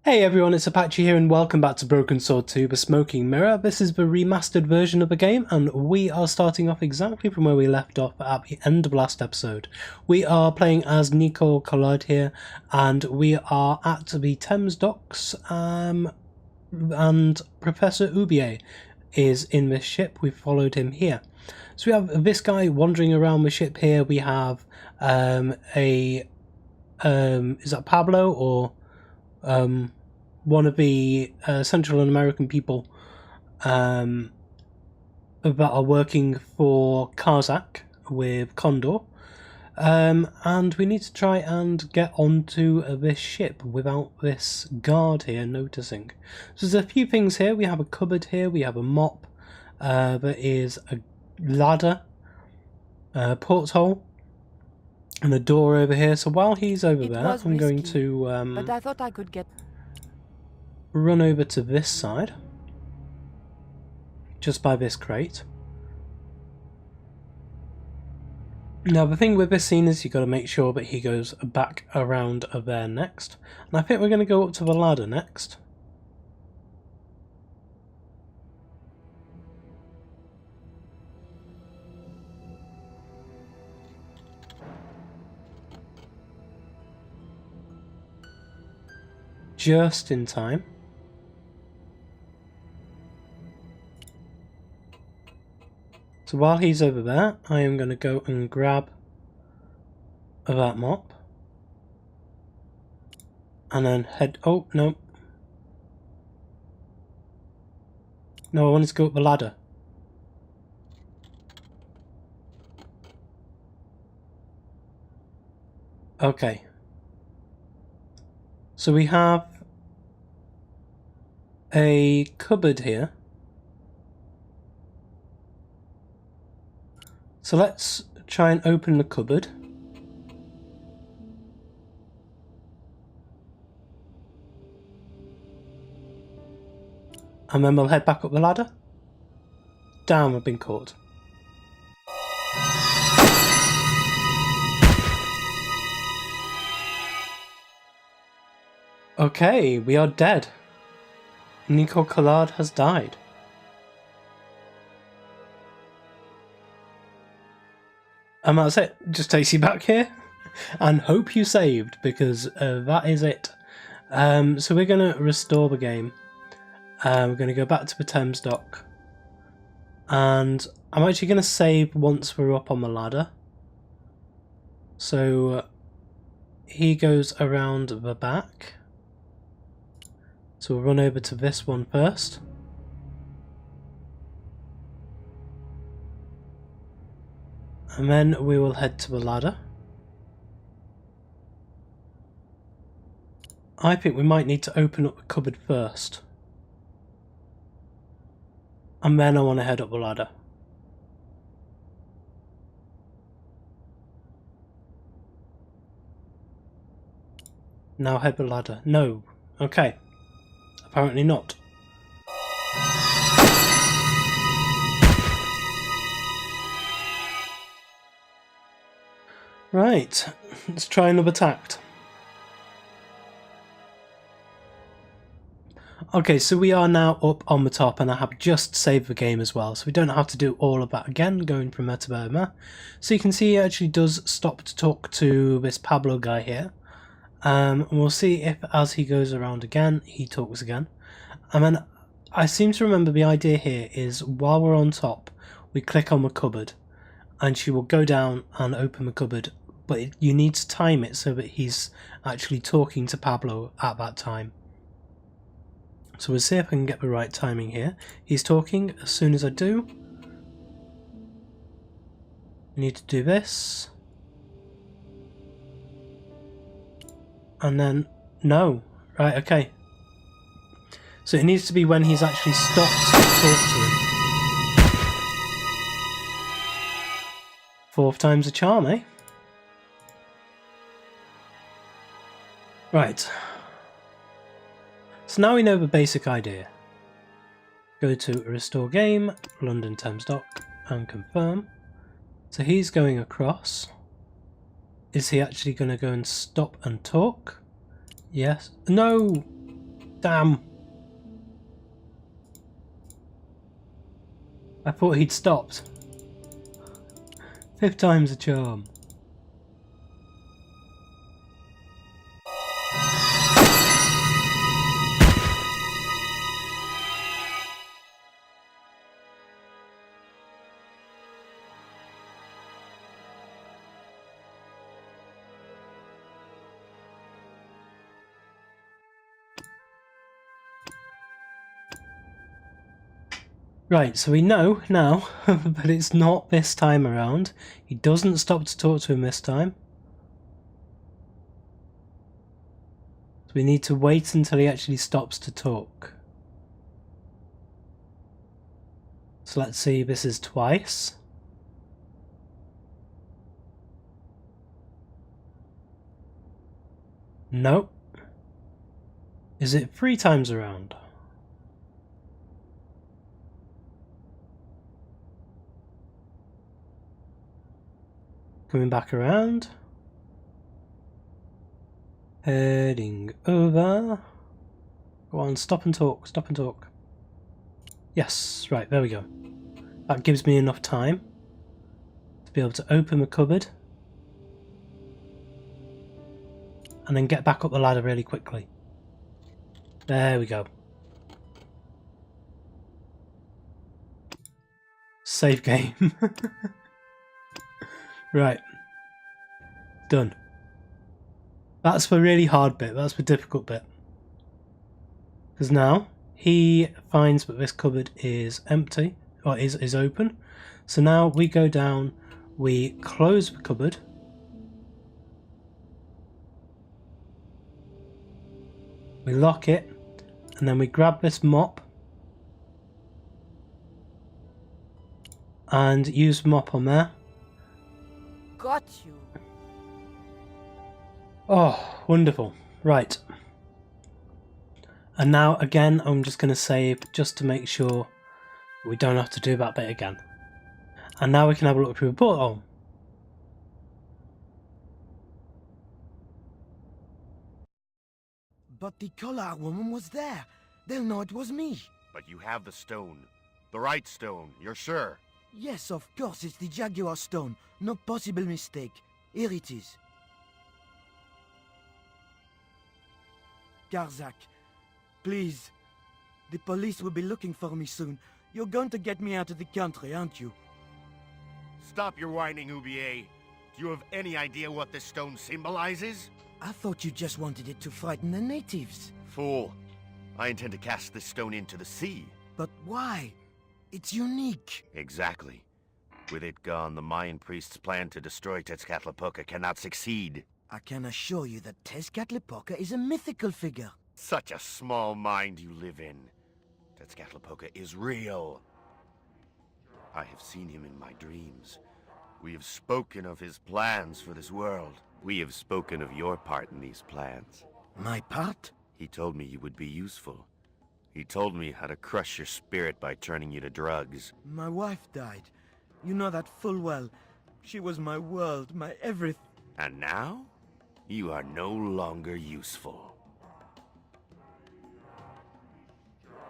Hey everyone, it's Apache here and welcome back to Broken Sword 2, The Smoking Mirror. This is the remastered version of the game and we are starting off exactly from where we left off at the end of last episode. We are playing as Nico Collard here and we are at the Thames docks and Professor Ubier is in this ship. We've followed him here. So we have this guy wandering around the ship here. We have is that Pablo or one of the Central American people that are working for Kazakh with Condor, and we need to try and get onto this ship without this guard here noticing. So there's a few things here. We have a cupboard here, we have a mop, there is a ladder, porthole, and a door over here. So while he's over there, I'm going to but I thought I could get run over to this side, just by this crate. Now the thing with this scene is you've got to make sure that he goes back around there next, and I think we're going to go up to the ladder next. Just in time. So while he's over there, I am going to go and grab that mop. And then head... Oh, no. No, I wanted to go up the ladder. Okay. So we have a cupboard here. So let's try and open the cupboard. And then we'll head back up the ladder. Damn, I've been caught. Okay, we are dead. Nico Collard has died. And that's it. Just takes you back here and hope you saved, because that is it. So we're going to restore the game. We're going to go back to the Thames dock. And I'm actually going to save once we're up on the ladder. So he goes around the back. So we'll run over to this one first. And then we will head to the ladder. I think we might need to open up the cupboard first. And then I want to head up the ladder. Now head the ladder. No. Okay. Apparently not. Right, let's try another tact. Okay, so we are now up on the top and I have just saved the game as well, so we don't have to do all of that again, going from there to there. So you can see he actually does stop to talk to this Pablo guy here. And we'll see if as he goes around again, he talks again. And then I seem to remember the idea here is while we're on top, we click on the cupboard and she will go down and open the cupboard, but you need to time it so that he's actually talking to Pablo at that time. So we'll see if I can get the right timing here. He's talking. As soon as I do, I need to do this. And then, no. Right, okay. So it needs to be when he's actually stopped to talk to him. Fourth time's a charm, eh? Right. So now we know the basic idea. Go to Restore Game, London Thames Dock, and confirm. So he's going across. Is he actually going to go and stop and talk? Yes. No! Damn. I thought he'd stopped. 5th time's a charm. Right, so we know now, but it's not this time around. He doesn't stop to talk to him this time. So we need to wait until he actually stops to talk. So let's see, this is twice. Nope. Is it 3 times around? Coming back around. Heading over. Go on, stop and talk, stop and talk. Yes, right, there we go. That gives me enough time to be able to open the cupboard and then get back up the ladder really quickly. There we go. Save game. Right. Done. That's the really hard bit, that's the difficult bit. Because now he finds that this cupboard is empty, or is open. So now we go down, we close the cupboard. We lock it, and then we grab this mop and use the mop on there. Got you. Oh, wonderful. Right. And now again I'm just going to save just to make sure we don't have to do that bit again. And now we can have a look through the portal. But the Collard woman was there. They'll know it was me. But you have the stone. The right stone, you're sure? Yes, of course, it's the Jaguar stone. No possible mistake. Here it is. Karzak, please. The police will be looking for me soon. You're going to get me out of the country, aren't you? Stop your whining, Oublier. Do you have any idea what this stone symbolizes? I thought you just wanted it to frighten the natives. Fool. I intend to cast this stone into the sea. But why? It's unique. Exactly. With it gone, the Mayan priest's plan to destroy Tezcatlipoca cannot succeed. I can assure you that Tezcatlipoca is a mythical figure. Such a small mind you live in. Tezcatlipoca is real. I have seen him in my dreams. We have spoken of his plans for this world. We have spoken of your part in these plans. My part? He told me you would be useful. He told me how to crush your spirit by turning you to drugs. My wife died. You know that full well. She was my world, my everything. And now? You are no longer useful.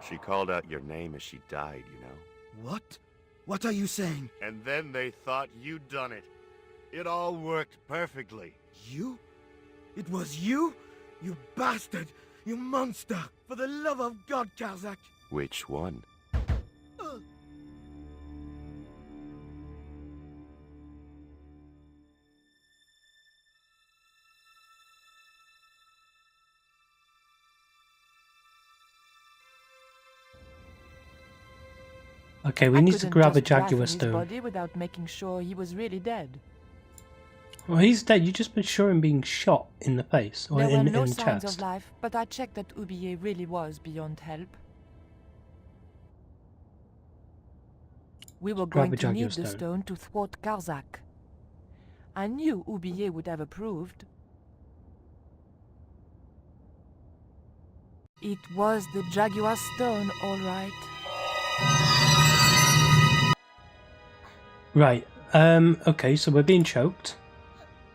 She called out your name as she died, you know. What? What are you saying? And then they thought you'd done it. It all worked perfectly. You? It was you? You bastard! You monster! For the love of God, Karzak! Which one? Okay, we need to grab a Jaguar his stone. body without making sure he was really dead. Well, he's dead. You just been sure him being shot in the face or There in were no the signs chest. of life, but I checked that Oublier really was beyond help. We were Grab going a to Jaguar need the stone. stone to thwart Karzak. I knew Oublier would have approved. It was the Jaguar stone, all right. Right. Okay, so we're being choked.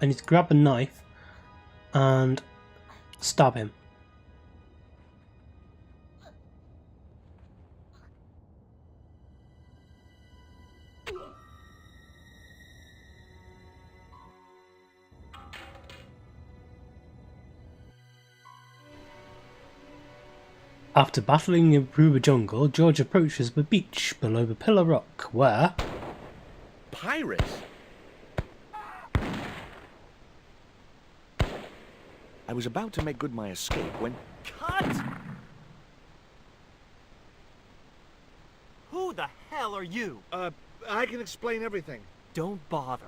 I need to grab a knife and stab him. After battling through the jungle, George approaches the beach below the Pillar Rock, where... Pirates? I was about to make good my escape when... Cut! Who the hell are you? I can explain everything. Don't bother.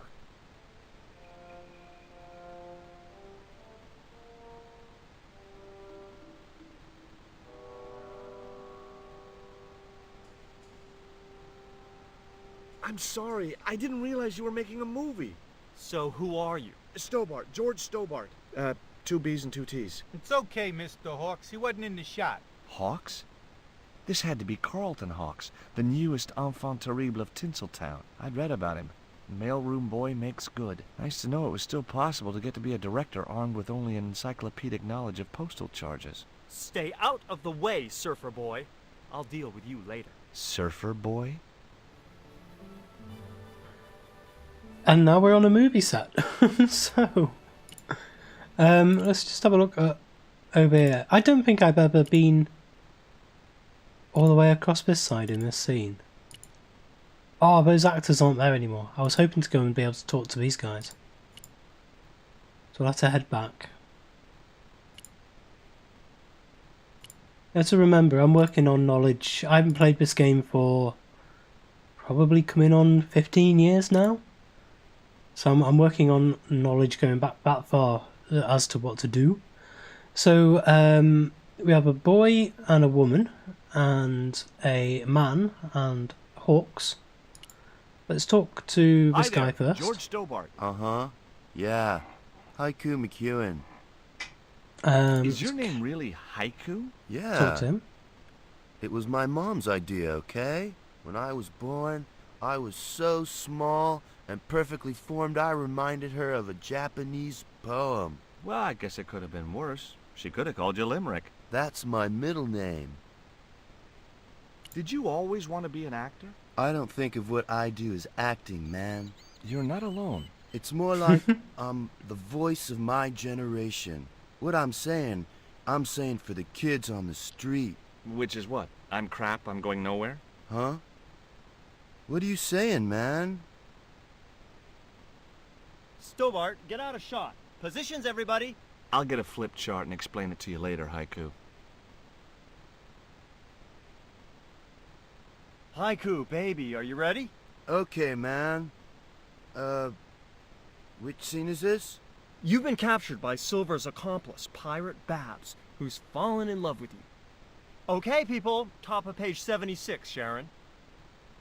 I'm sorry, I didn't realize you were making a movie. So who are you? Stobbart, George Stobbart. 2 B's and 2 T's. It's okay, Mr. Hawks. He wasn't in the shot. Hawks? This had to be Carlton Hawks, the newest enfant terrible of Tinseltown. I'd read about him. Mailroom boy makes good. Nice to know it was still possible to get to be a director armed with only an encyclopedic knowledge of postal charges. Stay out of the way, surfer boy. I'll deal with you later. Surfer boy? And now we're on a movie set. So, let's just have a look at over here. I don't think I've ever been all the way across this side in this scene. Oh, those actors aren't there anymore. I was hoping to go and be able to talk to these guys. So I'll have to head back. You have to remember, I'm working on knowledge. I haven't played this game for probably coming on 15 years now. So I'm working on knowledge going back that far as to what to do. So we have a boy and a woman and a man and hawks. Let's talk to this guy first. George Stobbart. Uh-huh. Yeah. Haiku McEwen. Is your name really Haiku? Yeah. Talk to him. It was my mom's idea, okay? When I was born, I was so small and perfectly formed I reminded her of a Japanese poem. Well, I guess it could have been worse. She could have called you Limerick. That's my middle name. Did you always want to be an actor? I don't think of what I do as acting, man. You're not alone. It's more like I'm the voice of my generation. What I'm saying for the kids on the street. Which is what? I'm crap, I'm going nowhere? Huh? What are you saying, man? Stobbart, get out of shot. Positions, everybody. I'll get a flip chart and explain it to you later, Haiku. Haiku, baby, are you ready? Okay, man. Which scene is this? You've been captured by Silver's accomplice, Pirate Babs, who's fallen in love with you. Okay, people, top of page 76, Sharon.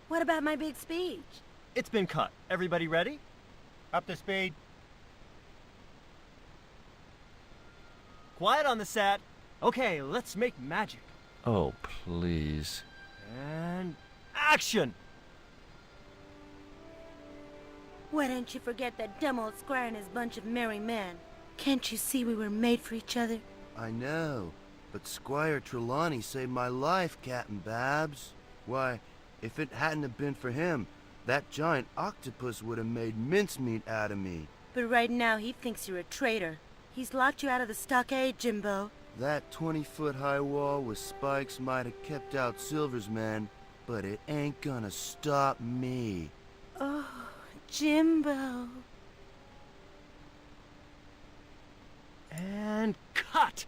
What about my big speech? It's been cut. Everybody ready? Up to speed. Quiet on the set. Okay, let's make magic. Oh, please. And action! Why don't you forget that dumb old squire and his bunch of merry men? Can't you see we were made for each other? I know, but Squire Trelawney saved my life, Captain Babs. Why, if it hadn't have been for him, that giant octopus would have made mincemeat out of me. But right now he thinks you're a traitor. He's locked you out of the stockade, Jimbo. That 20-foot-high wall with spikes might have kept out Silver's men, but it ain't gonna stop me. Oh, Jimbo. And cut!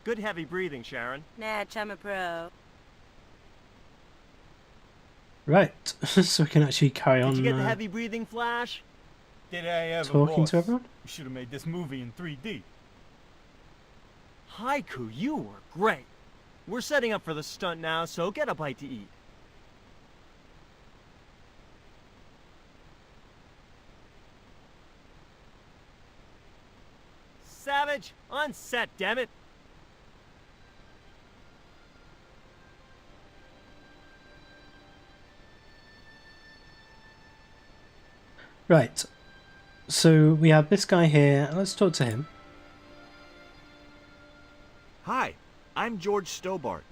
Good heavy breathing, Sharon. Natch, I'm a pro. Right, so we can actually carry on Did you get the heavy breathing, Flash? Did I ever, talking boss? to everyone. We should have made this movie in 3D. Haiku, you were great. We're setting up for the stunt now, so get a bite to eat. Savage, on set, damn it. Right, so we have this guy here. Let's talk to him. Hi, I'm George Stobbart.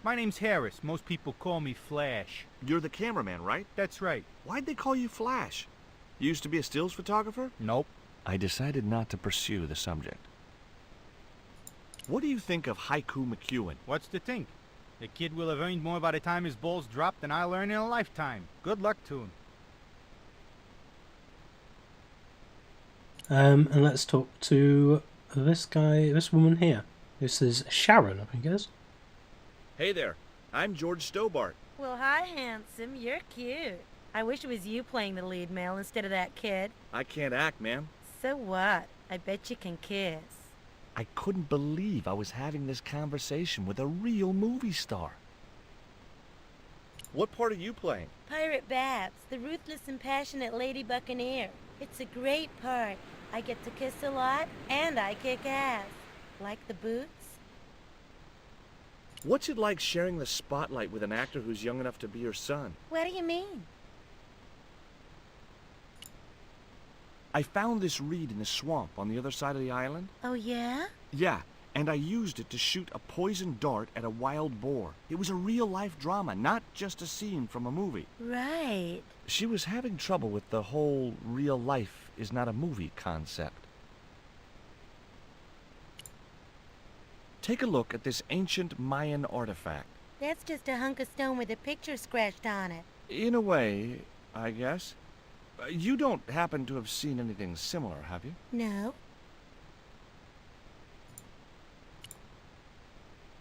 My name's Harris. Most people call me Flash. You're the cameraman, right? That's right. Why'd they call you Flash? You used to be a stills photographer? Nope. I decided not to pursue the subject. What do you think of Haiku McEwen? What's to think? The kid will have earned more by the time his balls drop than I'll earn in a lifetime. Good luck to him. And let's talk to this woman here. This is Sharon, I think it is. Hey there, I'm George Stobbart. Well, hi, handsome. You're cute. I wish it was you playing the lead male instead of that kid. I can't act, ma'am. So what? I bet you can kiss. I couldn't believe I was having this conversation with a real movie star. What part are you playing? Pirate Babs, the ruthless and passionate lady buccaneer. It's a great part. I get to kiss a lot, and I kick ass. Like the boots? What's it like sharing the spotlight with an actor who's young enough to be your son? What do you mean? I found this reed in the swamp on the other side of the island. Oh, yeah? Yeah, and I used it to shoot a poisoned dart at a wild boar. It was a real-life drama, not just a scene from a movie. Right. She was having trouble with the whole real life is not a movie concept. Take a look at this ancient Mayan artifact. That's just a hunk of stone with a picture scratched on it. In a way, I guess. You don't happen to have seen anything similar, have you? No.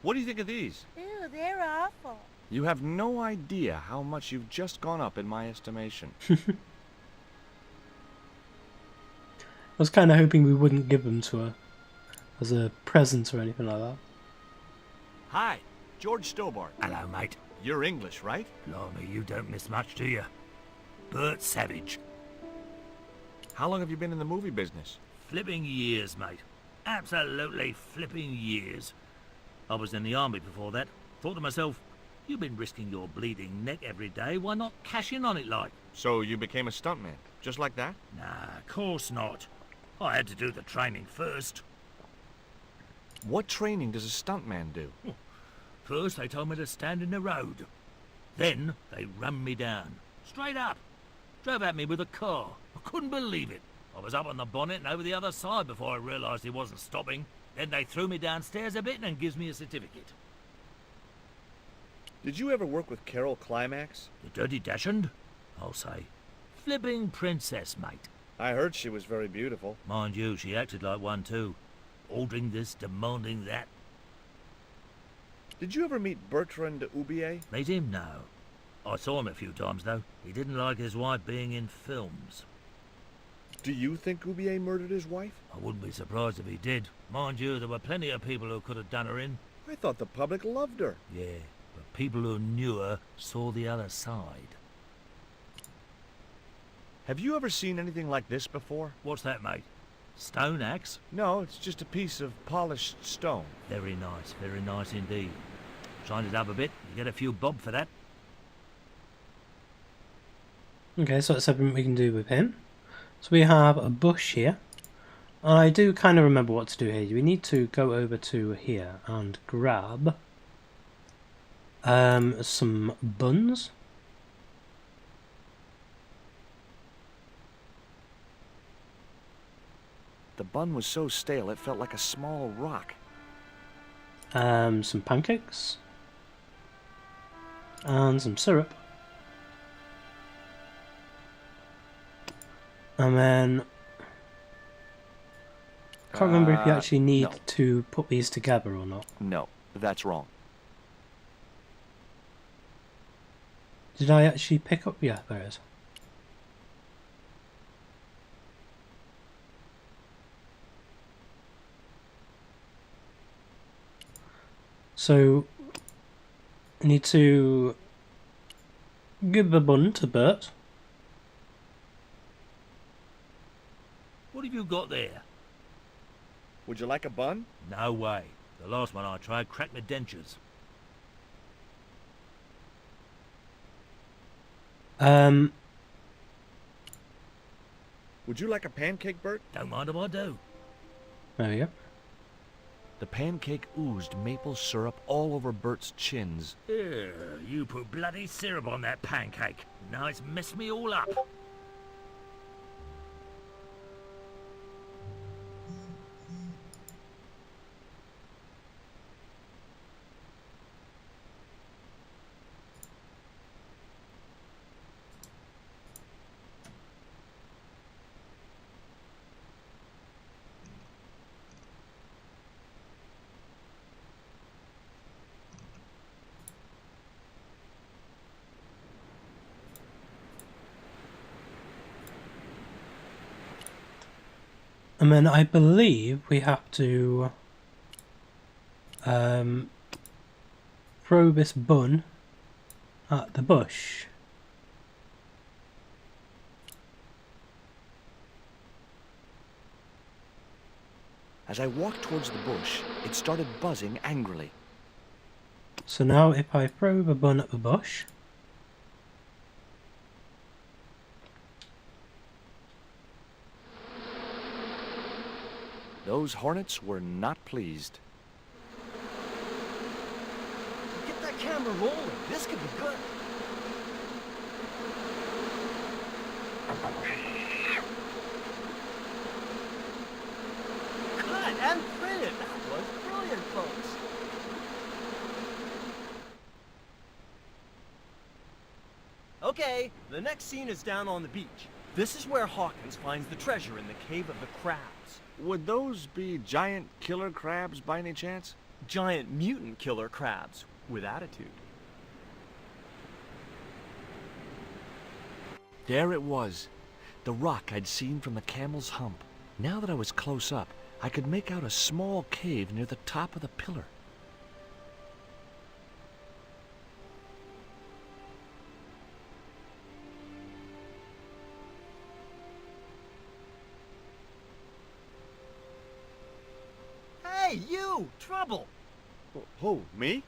What do you think of these? Ew, they're awful. You have no idea how much you've just gone up in my estimation. I was kind of hoping we wouldn't give them to her as a present or anything like that. Hi, George Stobbart. Hello, mate. You're English, right? Blimey, you don't miss much, do you? Bert Savage. How long have you been in the movie business? Flipping years, mate. Absolutely flipping years. I was in the army before that. Thought to myself, you've been risking your bleeding neck every day, why not cash in on it like? So you became a stuntman, just like that? Nah, of course not. I had to do the training first. What training does a stuntman do? First, they told me to stand in the road. Then, they run me down. Straight up. Drove at me with a car. I couldn't believe it. I was up on the bonnet and over the other side before I realised he wasn't stopping. Then they threw me downstairs a bit and gives me a certificate. Did you ever work with Carol Climax? The Dirty Dachshund? I'll say. Flipping princess, mate. I heard she was very beautiful. Mind you, she acted like one too. Ordering this, demanding that. Did you ever meet Bertrand Oubier? Meet him? No. I saw him a few times, though. He didn't like his wife being in films. Do you think Oubier murdered his wife? I wouldn't be surprised if he did. Mind you, there were plenty of people who could have done her in. I thought the public loved her. Yeah, but people who knew her saw the other side. Have you ever seen anything like this before? What's that, mate? Stone axe? No, it's just a piece of polished stone. Very nice indeed. Shine it up a bit, you get a few bob for that. Okay, so that's everything we can do with him. So we have a bush here. I do kind of remember what to do here. We need to go over to here and grab some buns. The bun was so stale it felt like a small rock. Some pancakes. And some syrup. And then can't remember if you actually need no. to put these together or not. No, that's wrong. Did I actually pick up? Yeah, there it is. So I need to give the bun to Bert. What have you got there? Would you like a bun? No way. The last one I tried cracked my dentures. Would you like a pancake, Bert? Don't mind if I do. There we go. The pancake oozed maple syrup all over Bert's chins. Ew, you put bloody syrup on that pancake. Now it's messed me all up. And then I believe we have to throw this bun at the bush. As I walked towards the bush, it started buzzing angrily. So now if I throw the bun at the bush, Those hornets were not pleased. Get that camera rolling. This could be good. Cut and printed. That was brilliant, folks. Okay, the next scene is down on the beach. This is where Hawkins finds the treasure in the Cave of the Crabs. Would those be giant killer crabs by any chance? Giant mutant killer crabs with attitude. There it was, the rock I'd seen from the camel's hump. Now that I was close up, I could make out a small cave near the top of the pillar. Hey, you! Trouble! Who, me?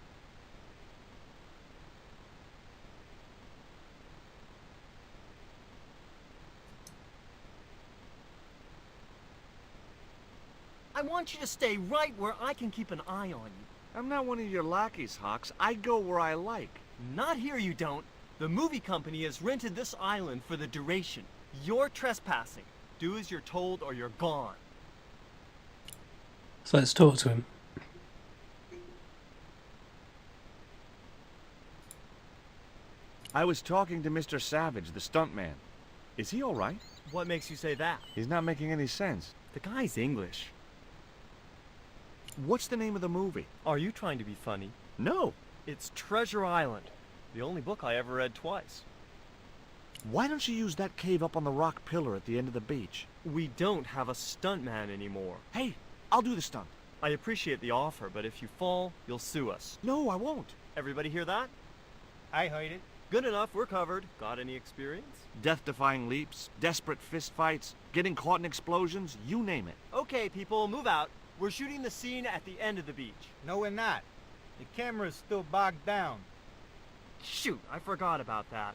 I want you to stay right where I can keep an eye on you. I'm not one of your lackeys, Hawks. I go where I like. Not here, you don't. The movie company has rented this island for the duration. You're trespassing. Do as you're told or you're gone. so let's talk to him. I was talking to Mr. Savage, the stuntman. Is he all right? What makes you say that? He's not making any sense. The guy's English. What's the name of the movie? Are you trying to be funny? No. It's Treasure Island. The only book I ever read twice. Why don't you use that cave up on the rock pillar at the end of the beach? We don't have a stuntman anymore. Hey, I'll do the stunt. I appreciate the offer, but if you fall, you'll sue us. No, I won't. Everybody hear that? I heard it. Good enough, we're covered. Got any experience? Death-defying leaps, desperate fistfights, getting caught in explosions, you name it. Okay, people, move out. We're shooting the scene at the end of the beach. No, we're not. The camera's still bogged down. Shoot, I forgot about that.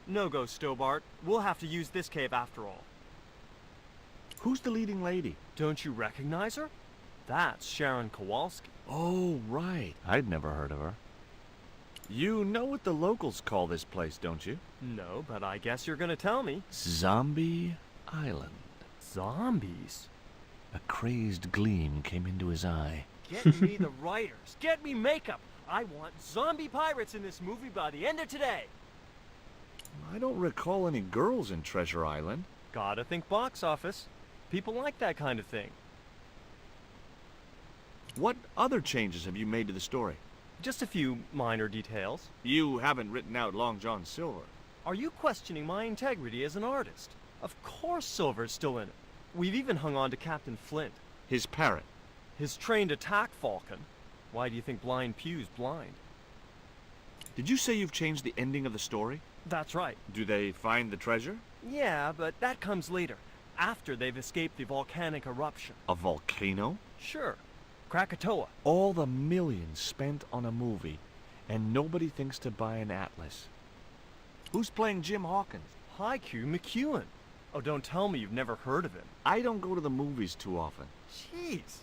No go, Stobbart. We'll have to use this cave after all. Who's the leading lady? Don't you recognize her? That's Sharon Kowalski. Oh, right. I'd never heard of her. You know what the locals call this place, don't you? No, but I guess you're gonna tell me. Zombie Island. Zombies? A crazed gleam came into his eye. Get me the writers. Get me makeup. I want zombie pirates in this movie by the end of today. I don't recall any girls in Treasure Island. Gotta think box office. People like that kind of thing. What other changes have you made to the story? Just a few minor details. You haven't written out Long John Silver. Are you questioning my integrity as an artist? Of course Silver's still in it. We've even hung on to Captain Flint. His parrot. His trained attack falcon. Why do you think Blind Pew's blind? Did you say you've changed the ending of the story? That's right. Do they find the treasure? Yeah, but that comes later. After they've escaped the volcanic eruption. A volcano? Sure. Krakatoa. All the millions spent on a movie, and nobody thinks to buy an atlas. Who's playing Jim Hawkins? Haiku McEwen. Oh, don't tell me you've never heard of him. I don't go to the movies too often. Jeez.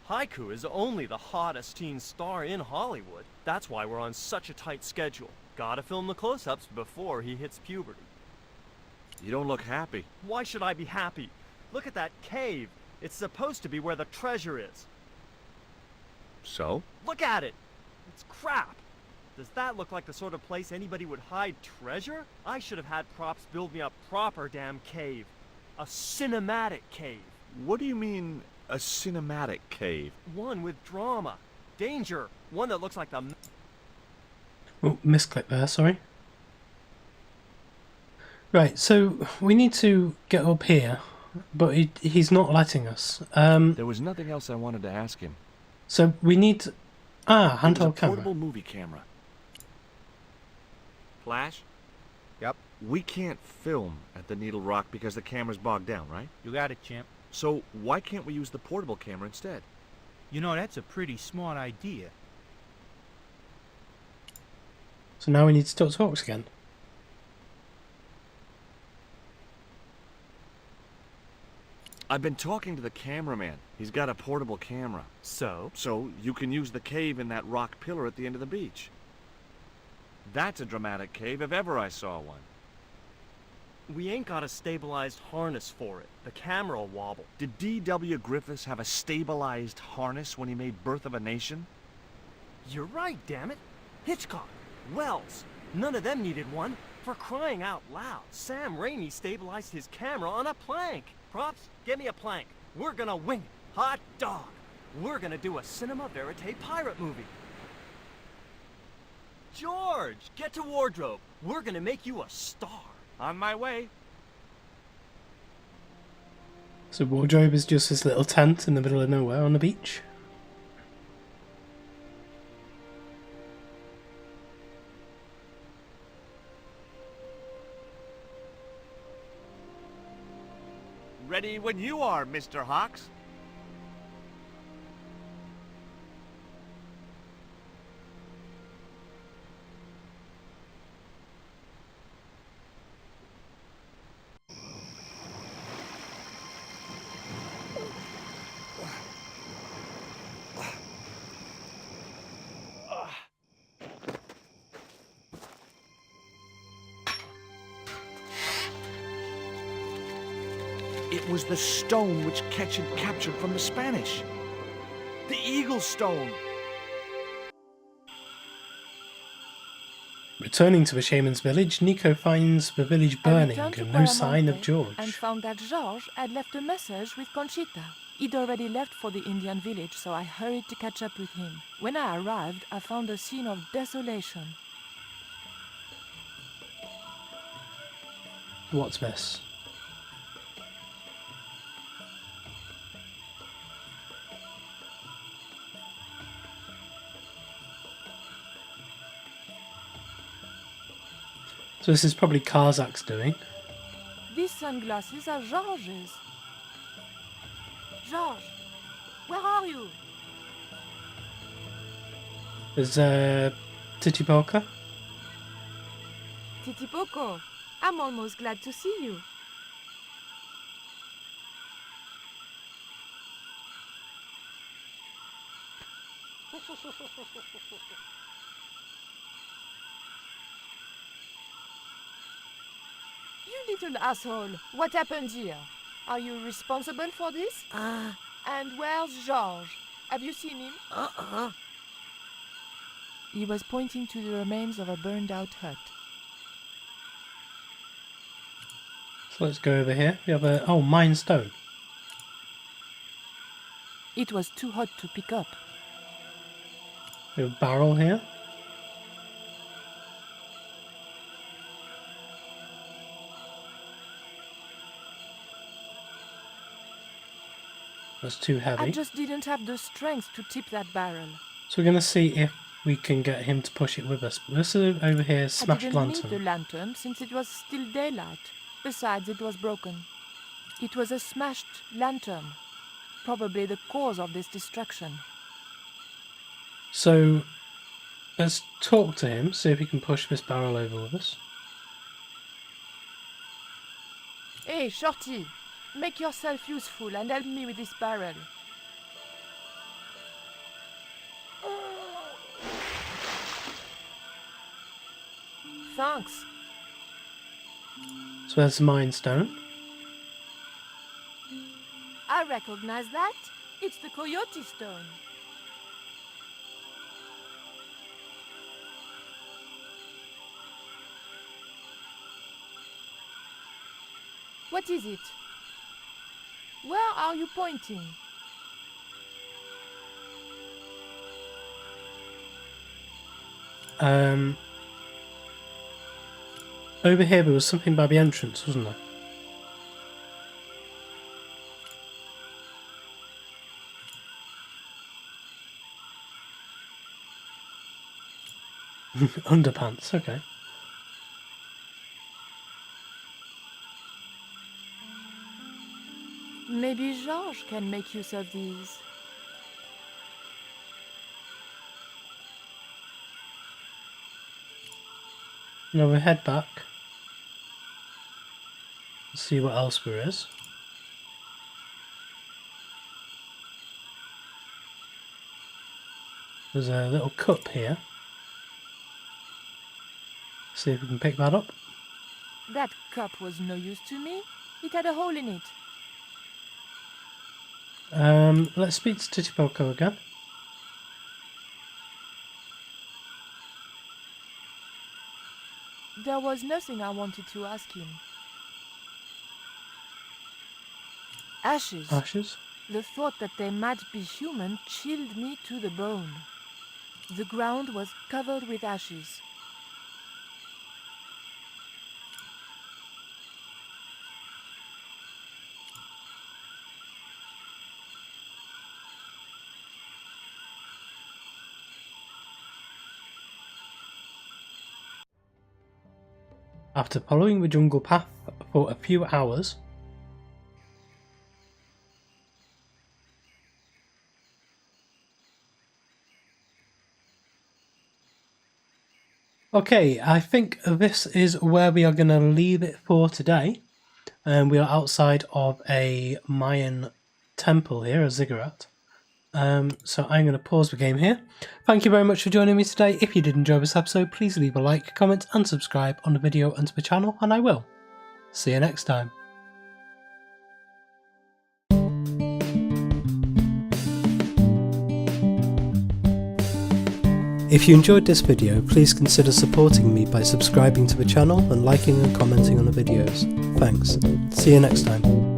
Haiku is only the hottest teen star in Hollywood. That's why we're on such a tight schedule. Gotta film the close-ups before he hits puberty. You don't look happy. Why should I be happy? Look at that cave. It's supposed to be where the treasure is. So? Look at it! It's crap! Does that look like the sort of place anybody would hide treasure? I should have had props build me a proper damn cave. A cinematic cave. What do you mean, a cinematic cave? One with drama. Danger. One that looks like the... Oh, misclick there, sorry. Right, so we need to get up here but he's not letting us. There was nothing else I wanted to ask him. So we need... Ah, It was a handheld camera. portable movie camera. Flash? Yep. We can't film at the Needle Rock because the camera's bogged down, right? You got it, champ. So why can't we use the portable camera instead? You know, that's a pretty smart idea. So now we need to talk to Hawks again. I've been talking to the cameraman. He's got a portable camera. So? So you can use the cave in that rock pillar at the end of the beach. That's a dramatic cave if ever I saw one. We ain't got a stabilized harness for it. The camera will wobble. Did D.W. Griffiths have a stabilized harness when he made Birth of a Nation? You're right, damn it. Hitchcock, Wells, none of them needed one. For crying out loud, Sam Raimi stabilized his camera on a plank. Props, get me a plank. We're gonna wing it. Hot dog. We're gonna do a cinema verite pirate movie. George, get to wardrobe. We're gonna make you a star. On my way. So wardrobe is just this little tent in the middle of nowhere on the beach. Ready when you are, Mr. Hawks. It was the stone which Ketch had captured from the Spanish. The Eagle Stone. Returning to the shaman's village, Nico finds the village burning returned to and no sign of Paramonte George. and found that George had left a message with Conchita. He'd already left for the Indian village, so I hurried to catch up with him. When I arrived, I found a scene of desolation. What's this? So this is probably Karzak's doing. These sunglasses are George's. George, where are you? There's Titipoca. Titipoco, I'm almost glad to see you. You little asshole, what happened here? Are you responsible for this? And where's George? Have you seen him? He was pointing to the remains of a burned-out hut. So let's go over here. We have a... Oh, Mayan stone. It was too hot to pick up. We have a barrel here. That's too heavy. I just didn't have the strength to tip that barrel. So we're going to see if we can get him to push it with us. This is over here, smashed I didn't lantern. need the lantern since it was still daylight. Besides, it was broken. It was a smashed lantern. Probably the cause of this destruction. So let's talk to him, see if he can push this barrel over with us. Hey, Shorty! Make yourself useful and help me with this barrel. Thanks. So there's the Mayan stone. I recognize that. It's the coyote stone. What is it? Where are you pointing? Over here there was something by the entrance, wasn't there? Underpants, okay. Maybe George can make use of these. Now we head back. See what else there is. There's a little cup here. See if we can pick that up. That cup was no use to me. It had a hole in it. Let's speak to Titipoco again. There was nothing I wanted to ask him. Ashes. Ashes. The thought that they might be human chilled me to the bone. The ground was covered with ashes. After following the jungle path for a few hours, okay, I think this is where we are going to leave it for today. We are outside of a Mayan temple here, a ziggurat. So I'm going to pause the game here. Thank you very much for joining me today. If you did enjoy this episode, please leave a like, comment and subscribe on the video and to the channel, and I will see you next time. If you enjoyed this video, please consider supporting me by subscribing to the channel and liking and commenting on the videos. Thanks. See you next time.